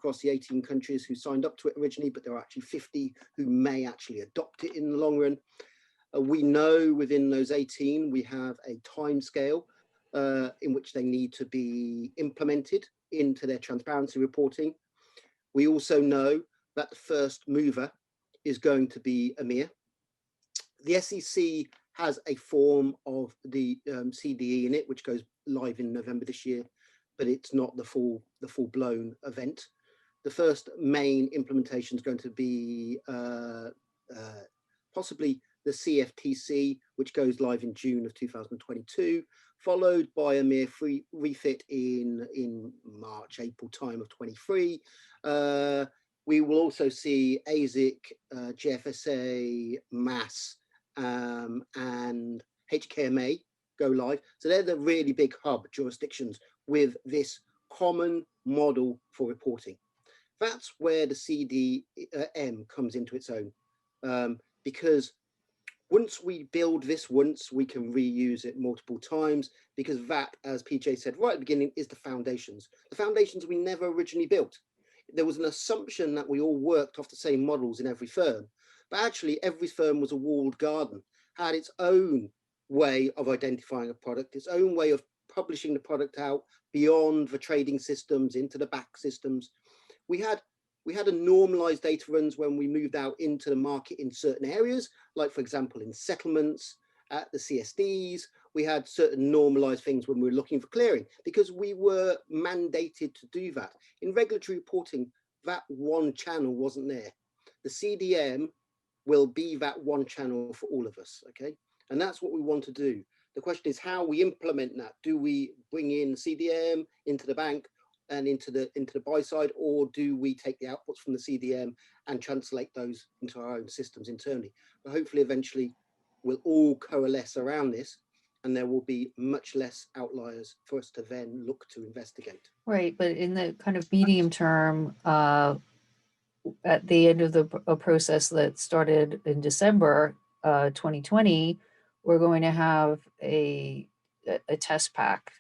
across the 18 countries who signed up to it originally, but there are actually 50 who may actually adopt it in the long run. We know within those 18, we have a time scale in which they need to be implemented into their transparency reporting. We also know that the first mover is going to be EMIR. The SEC has a form of the CDE in it, which goes live in November this year, but it's not the full-blown event. The first main implementation is going to be possibly the CFTC, which goes live in June of 2022, followed by a EMIR refit in March, April time of 23. We will also see ASIC, GFSA, MAS, and HKMA go live. So they're the really big hub jurisdictions with this common model for reporting. That's where the CDM comes into its own, because once we build this once, we can reuse it multiple times, because that, as PJ said right at the beginning, is the foundations. The foundations we never originally built. There was an assumption that we all worked off the same models in every firm, but actually every firm was a walled garden, had its own way of identifying a product, its own way of publishing the product out beyond the trading systems into the back systems. We had a normalized data runs when we moved out into the market in certain areas, like for example, in settlements, at the CSDs. We had certain normalized things when we were looking for clearing, because we were mandated to do that. In regulatory reporting, that one channel wasn't there. The CDM will be that one channel for all of us, okay? And that's what we want to do. The question is how we implement that. Do we bring in CDM into the bank and into the buy side, or do we take the outputs from the CDM and translate those into our own systems internally? But hopefully eventually we'll all coalesce around this, and there will be much less outliers for us to then look to investigate. Right, but in the kind of medium term, at the end of the process that started in December 2020, we're going to have a test pack